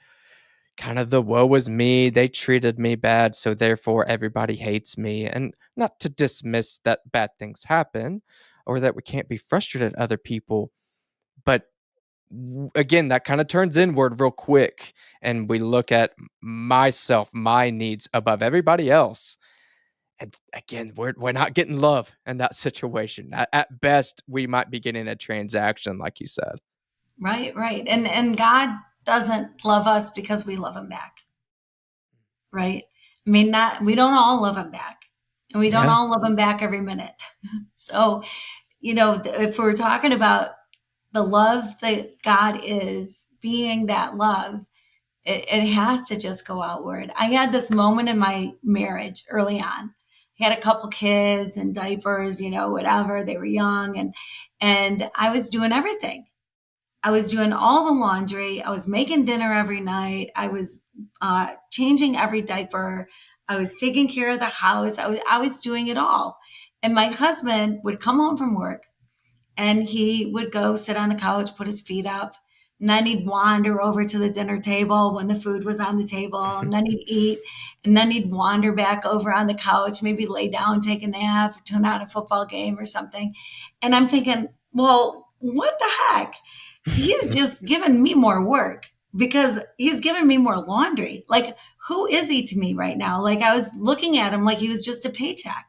kind of the woe is me, they treated me bad, so therefore everybody hates me. And not to dismiss that bad things happen or that we can't be frustrated at other people, but again, that kind of turns inward real quick and we look at myself, my needs above everybody else. And again, we're not getting love in that situation. At best, we might be getting a transaction, like you said. Right, right. And God doesn't love us because we love him back, right? I mean, not we don't all love him back. And we don't Yeah. all love him back every minute. So, if we're talking about the love that God is being that love, it has to just go outward. I had this moment in my marriage early on. I had a couple kids and diapers, whatever. They were young and I was doing everything. I was doing all the laundry. I was making dinner every night. I was changing every diaper. I was taking care of the house. I was doing it all. And my husband would come home from work and he would go sit on the couch, put his feet up, and then he'd wander over to the dinner table when the food was on the table, and then he'd eat, and then he'd wander back over on the couch, maybe lay down, take a nap, turn on a football game or something. And I'm thinking, well, what the heck? He's just given me more work because he's given me more laundry. Like, who is he to me right now? Like, I was looking at him like he was just a paycheck.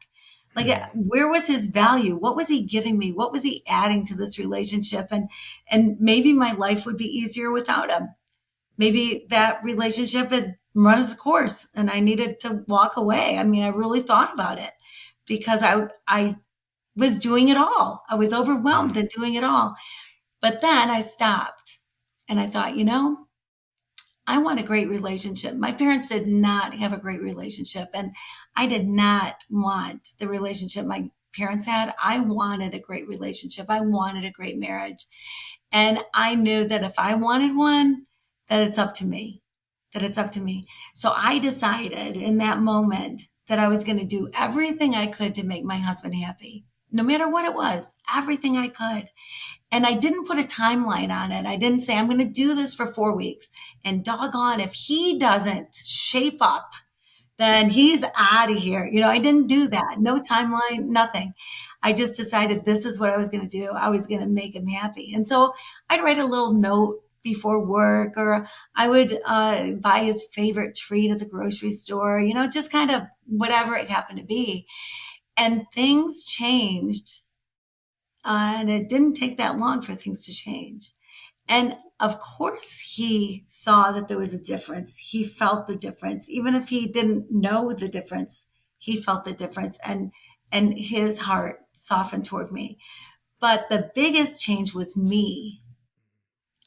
Like, where was his value? What was he giving me? What was he adding to this relationship? And maybe my life would be easier without him. Maybe that relationship had run its course and I needed to walk away. I mean, I really thought about it because I was doing it all. I was overwhelmed and doing it all. But then I stopped and I thought, I want a great relationship. My parents did not have a great relationship, and I did not want the relationship my parents had. I wanted a great relationship. I wanted a great marriage. And I knew that if I wanted one, that it's up to me, that it's up to me. So I decided in that moment that I was going to do everything I could to make my husband happy, no matter what it was, everything I could. And I didn't put a timeline on it. I didn't say, I'm going to do this for 4 weeks. And doggone, if he doesn't shape up then he's out of here. I didn't do that. No timeline, nothing. I just decided this is what I was going to do. I was going to make him happy. And so I'd write a little note before work, or I would buy his favorite treat at the grocery store, just kind of whatever it happened to be. And things changed. And it didn't take that long for things to change. And of course, he saw that there was a difference. He felt the difference, even if he didn't know the difference. He felt the difference, and his heart softened toward me. But the biggest change was me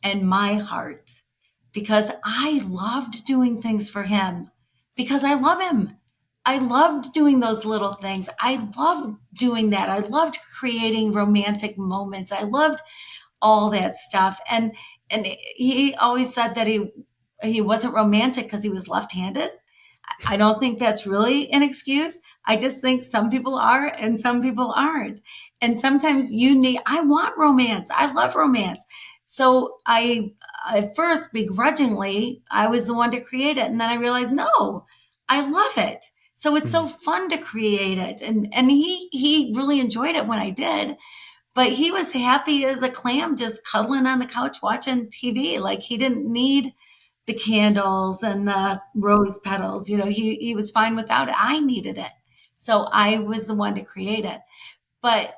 and my heart, because I loved doing things for him, because I love him. I loved doing those little things. I loved doing that. I loved creating romantic moments. I loved all that stuff. And he always said that he wasn't romantic because he was left-handed. I don't think that's really an excuse. I just think some people are and some people aren't. And sometimes I want romance. I love romance. So at first, begrudgingly, I was the one to create it. And then I realized, no, I love it. So it's so Mhm. fun to create it. And he really enjoyed it when I did. But he was happy as a clam, just cuddling on the couch watching TV. Like, he didn't need the candles and the rose petals. He was fine without it. I needed it. So I was the one to create it. But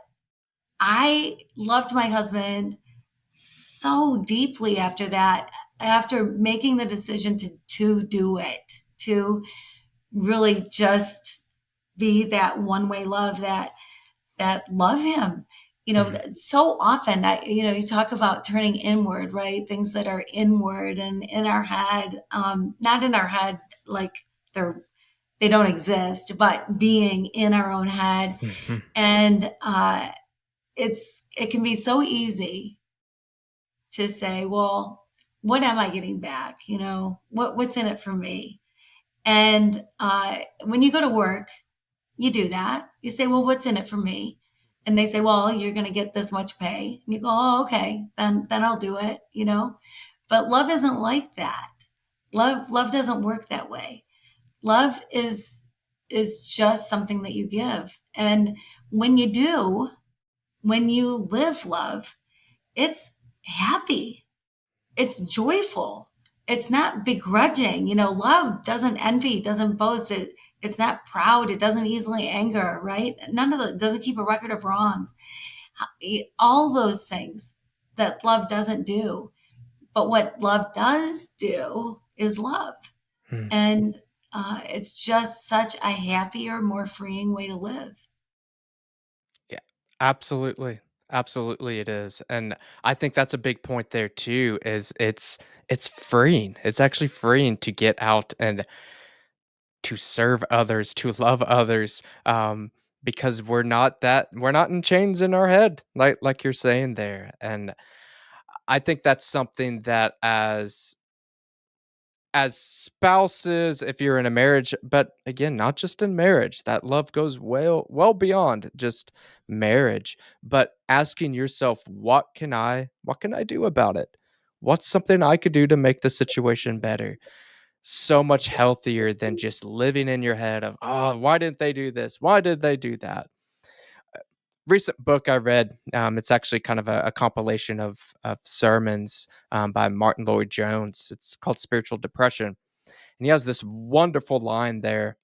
I loved my husband so deeply after that, after making the decision to do it, to really just be that one-way love that love him. Mhm. So often, you talk about turning inward, right? Things that are inward and in our head, not in our head, like they don't exist, but being in our own head. Mhm. And it can be so easy to say, well, what am I getting back? What's in it for me? And when you go to work, you do that. You say, well, what's in it for me? And they say, well, you're going to get this much pay. And you go, oh, okay, then I'll do it. But love isn't like that. Love doesn't work that way. Love is just something that you give. And when you do, when you live love, it's happy. It's joyful. It's not begrudging. Love doesn't envy, doesn't boast. It's not proud. It doesn't easily anger, right? None of it doesn't keep a record of wrongs. All those things that love doesn't do. But what love does do is love. Mhm. And it's just such a happier, more freeing way to live. Yeah, absolutely. Absolutely it is. And I think that's a big point there too, is it's freeing. It's actually freeing to get out and to serve others, to love others, because we're not in chains in our head, like you're saying there. And I think that's something that as spouses, if you're in a marriage, but again, not just in marriage, that love goes well beyond just marriage, but asking yourself, what can I do about it? What's something I could do to make the situation better? So much healthier than just living in your head of, oh, why didn't they do this? Why did they do that? Recent book I read, it's actually kind of a compilation of sermons by Martin Lloyd Jones. It's called Spiritual Depression. And he has this wonderful line there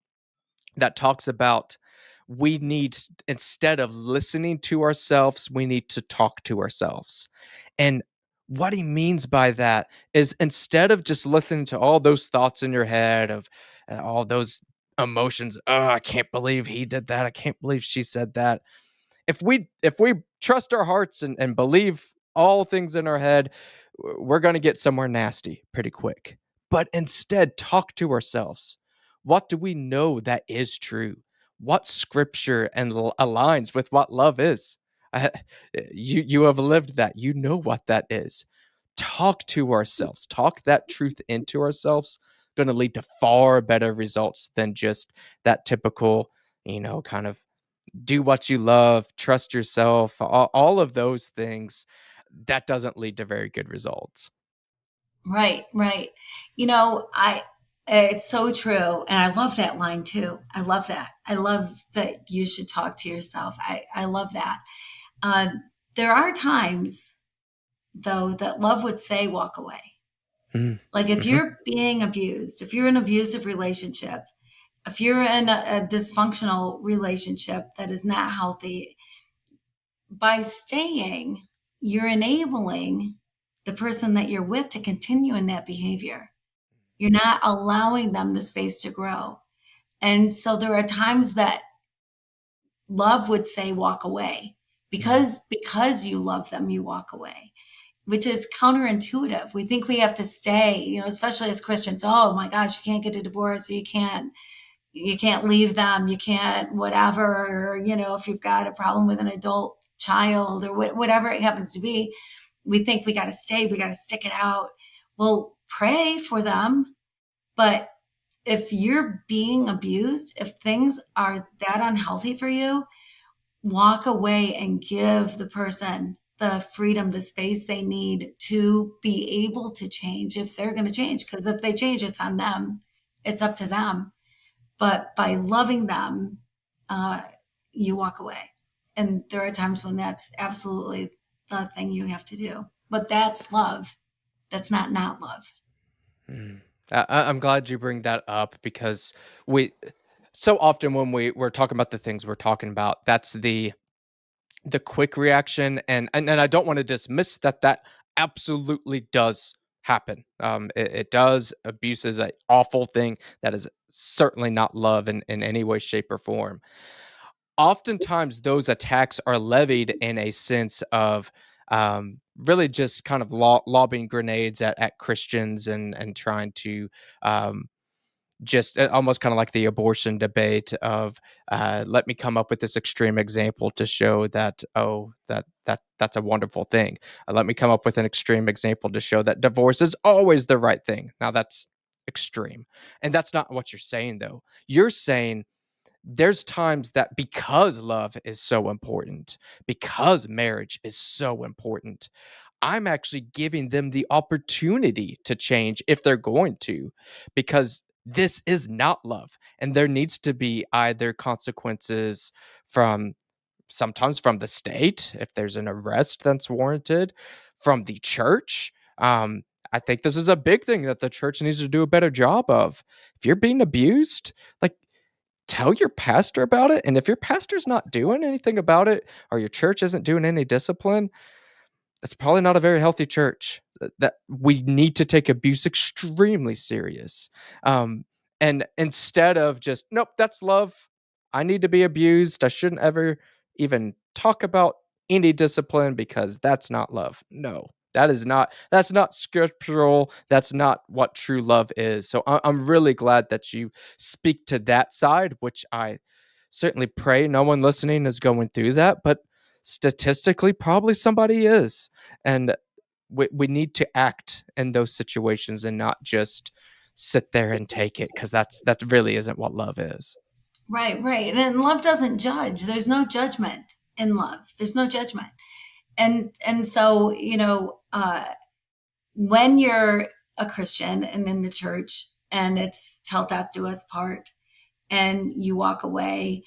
that talks about we need, instead of listening to ourselves, we need to talk to ourselves. And what he means by that is, instead of just listening to all those thoughts in your head of all those emotions, oh, I can't believe he did that. I can't believe she said that. If we trust our hearts and believe all things in our head, we're going to get somewhere nasty pretty quick. But instead, talk to ourselves. What do we know that is true? What scripture and aligns with what love is? Uh, you have lived that. You know what that is. Talk to ourselves. Talk that truth into ourselves. Going to lead to far better results than just that typical, kind of do what you love, trust yourself, all of those things. That doesn't lead to very good results. Right, right. I It's so true. And I love that line too. I love that. I love that you should talk to yourself. I love that. There are times, though, that love would say walk away. Mm, Like if mhm, you're being abused, if you're in an abusive relationship, if you're in a dysfunctional relationship that is not healthy, by staying, you're enabling the person that you're with to continue in that behavior. You're not allowing them the space to grow. And so there are times that love would say walk away mm, because you love them, you walk away, which is counterintuitive. We think we have to stay, especially as Christians. Oh my gosh, you can't get a divorce, or you can't leave them, you can't whatever, or, if you've got a problem with an adult child or whatever it happens to be, we think we got to stay, we got to stick it out. Well, pray for them, but if you're being abused, if things are that unhealthy for you, walk away and give the person the freedom, the space they need to be able to change if they're going to change. Because if they change, it's on them, it's up to them. But by loving them, uh, you walk away. And there are times when that's absolutely the thing you have to do. But that's love. That's not love. mm. I'm glad you bring that up because we so often when we're talking about the things we're talking about, that's the quick reaction, and I don't wanna dismiss that that absolutely does happen. It does. Abuse is a awful thing. That is certainly not love in any way, shape, or form. Oftentimes, those attacks are levied in a sense of, really just kind of lobbing grenades at Christians and trying to, just almost kind of like the abortion debate of let me come up with this extreme example to show that that's a wonderful thing. Let me come up with an extreme example to show that divorce is always the right thing. Now that's extreme, and that's not what you're saying though. You're saying there's times that because love is so important, because marriage is so important, I'm actually giving them the opportunity to change if they're going to, because this is not love. And there needs to be either consequences from sometimes from the state, if there's an arrest that's warranted, from the church. I think this is a big thing that the church needs to do a better job of. If you're being abused, like tell your pastor about it. And if your pastor's not doing anything about it, or your church isn't doing any discipline, that's probably not a very healthy church. That we need to take abuse extremely serious. Um, and instead of just, nope, that's love. I need to be abused. I shouldn't ever even talk about any discipline because that's not love. No, that's not scriptural. That's not what true love is. So I'm really glad that you speak to that side, which I certainly pray no one listening is going through that. But statistically, probably somebody is. And we need to act in those situations and not just sit there and take it because that really isn't what love is. Right, right. And love doesn't judge. There's no judgment in love. There's no judgment. And so, when you're a Christian and in the church and it's till death do us part and you walk away,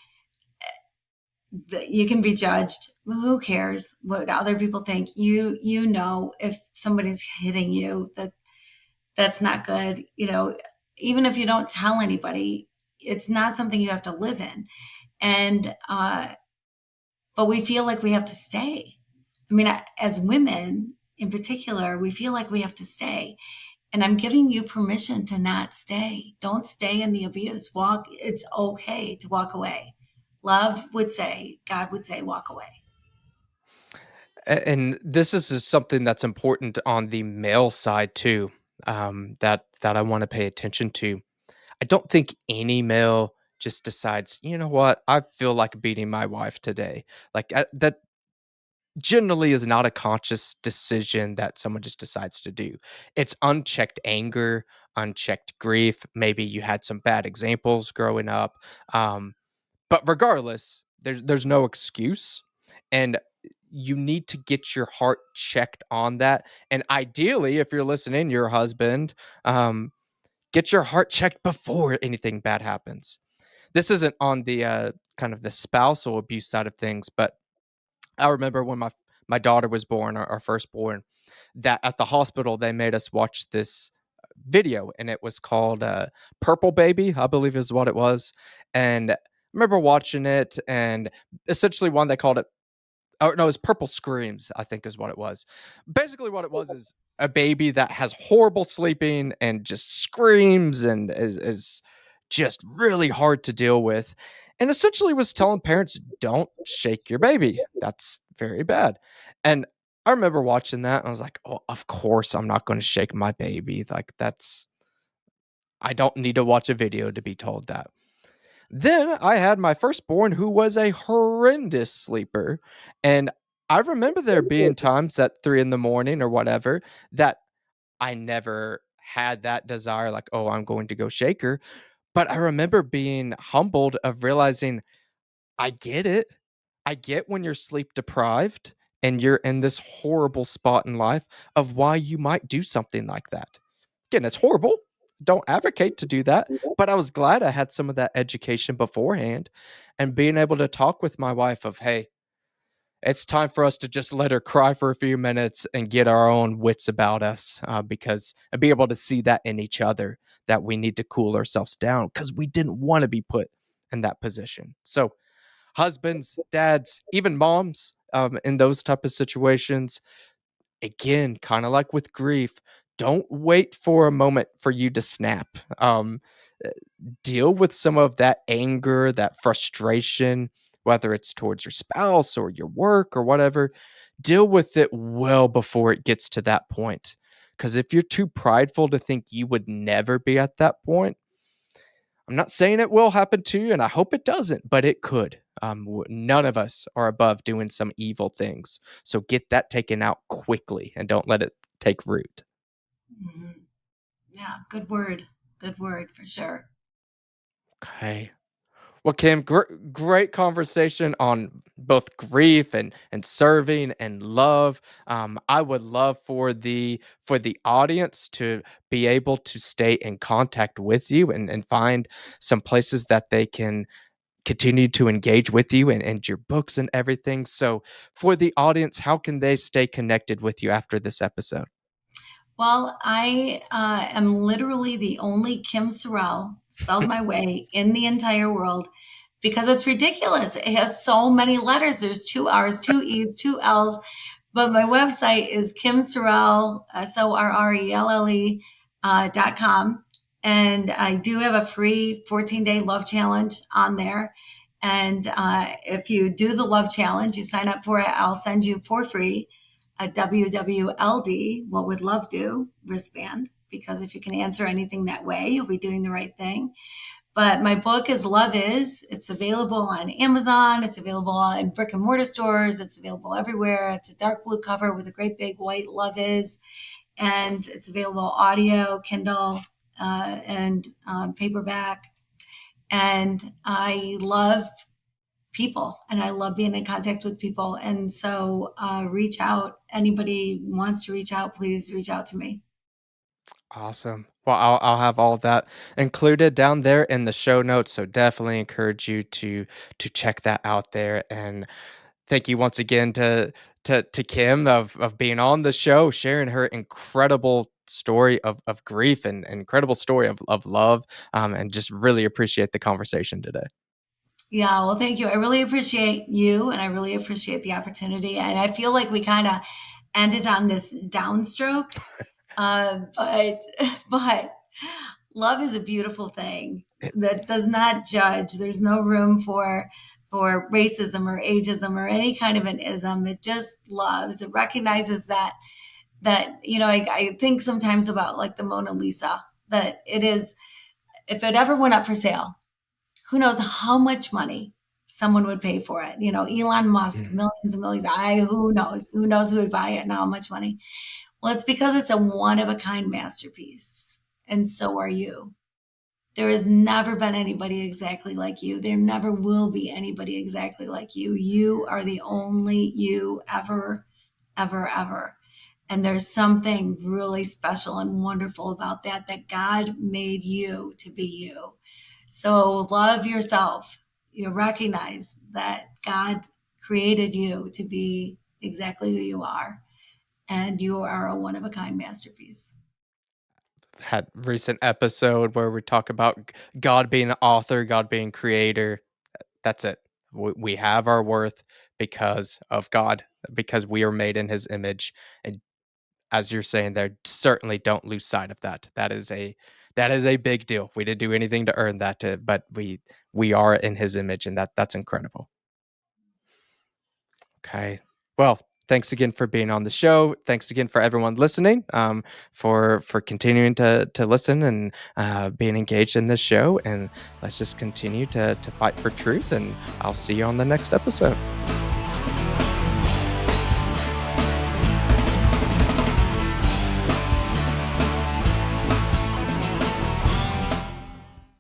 you can be judged. Who cares what other people think? If somebody's hitting you, that's not good. Even if you don't tell anybody, it's not something you have to live in. And but we feel like we have to stay. I mean, as women in particular, we feel like we have to stay. And I'm giving you permission to not stay. Don't stay in the abuse. It's okay to walk away. Love would say, God would say, walk away. And this is just something that's important on the male side too. That I want to pay attention to. I don't think any male just decides, you know what, I feel like beating my wife today. That generally is not a conscious decision that someone just decides to do. It's unchecked anger, unchecked grief. Maybe you had some bad examples growing up. Um, but regardless, there's no excuse. And you need to get your heart checked on that. And ideally, if you're listening, your husband, um, get your heart checked before anything bad happens. This isn't on the kind of the spousal abuse side of things, but I remember when my daughter was born, our firstborn, that at the hospital they made us watch this video, and it was called Purple Baby, I believe is what it was. And I remember watching it, and essentially one they called it, oh no, it's Purple Screams, I think is what it was. Basically, what it was is a baby that has horrible sleeping and just screams and is just really hard to deal with. And essentially was telling parents, don't shake your baby. That's very bad. And I remember watching that and I was like, oh, of course I'm not going to shake my baby. Like I don't need to watch a video to be told that. Then I had my firstborn who was a horrendous sleeper. And I remember there being times at 3 in the morning or whatever that I never had that desire, like, oh, I'm going to go shake her. But I remember being humbled of realizing I get it. I get when you're sleep deprived and you're in this horrible spot in life of why you might do something like that. Again, it's horrible. Don't advocate to do that. But I was glad I had some of that education beforehand and being able to talk with my wife of, hey, it's time for us to just let her cry for a few minutes and get our own wits about us because and be able to see that in each other that we need to cool ourselves down because we didn't want to be put in that position. So husbands, dads, even moms in those type of situations, again, kind of like with grief, don't wait for a moment for you to snap. Uh, Deal with some of that anger, that frustration, whether it's towards your spouse or your work or whatever. Deal with it well before it gets to that point. Because if you're too prideful to think you would never be at that point, I'm not saying it will happen to you, and I hope it doesn't, but it could. None of us are above doing some evil things. So get that taken out quickly and don't let it take root. Mhm. Yeah, good word. Good word for sure. Okay. Well, Kim, great conversation on both grief and serving and love. I would love for the audience to be able to stay in contact with you and find some places that they can continue to engage with you and your books and everything. So, for the audience, how can they stay connected with you after this episode? Well, I am literally the only Kim Sorrelle spelled my way in the entire world because it's ridiculous. It has so many letters. There's two R's, two E's, two L's. But my website is Kim Sorrelle, Sorrelle, .com. And I do have a free 14-day love challenge on there. And if you do the love challenge, you sign up for it, I'll send you for free a WWLD, What Would Love Do wristband. Because if you can answer anything that way, you'll be doing the right thing. But my book is Love Is. It's available on Amazon. It's available in brick and mortar stores. It's available everywhere. It's a dark blue cover with a great big white Love Is. And it's available audio, Kindle, and paperback. And I love people and I love being in contact with people. And so reach out. Anybody wants to reach out, please reach out to me. Awesome. Well, I'll have all of that included down there in the show notes. So definitely encourage you to check that out there. And thank you once again to Kim of being on the show, sharing her incredible story of grief and incredible story of love. And just really appreciate the conversation today. Yeah, well, thank you. I really appreciate you and I really appreciate the opportunity. And I feel like we kind of ended on this downstroke, but but love is a beautiful thing It, that does not judge. There's no room for racism or ageism or any kind of an ism. It just loves. It recognizes that I think sometimes about like the Mona Lisa, that it is, if it ever went up for sale, who knows how much money someone would pay for it. Elon Musk, mm, millions and millions. Who knows who would buy it and how much money. Well, it's because it's a one of a kind masterpiece, and so are you. There has never been anybody exactly like you. There never will be anybody exactly like you. You are the only you ever, ever, ever. And there's something really special and wonderful about that, that God made you to be you. So love yourself. You recognize that God created you to be exactly who you are, and you are a one of a kind masterpiece. Had recent episode where we talk about God being an author, God being creator. That's it. We have our worth because of God, because we are made in His image. And as you're saying there, certainly don't lose sight of that. That is a big deal. We didn't do anything to earn that, but we are in His image, and that's incredible. Okay. Well, thanks again for being on the show. Thanks again for everyone listening. For continuing to listen and being engaged in this show. And let's just continue to fight for truth. And I'll see you on the next episode.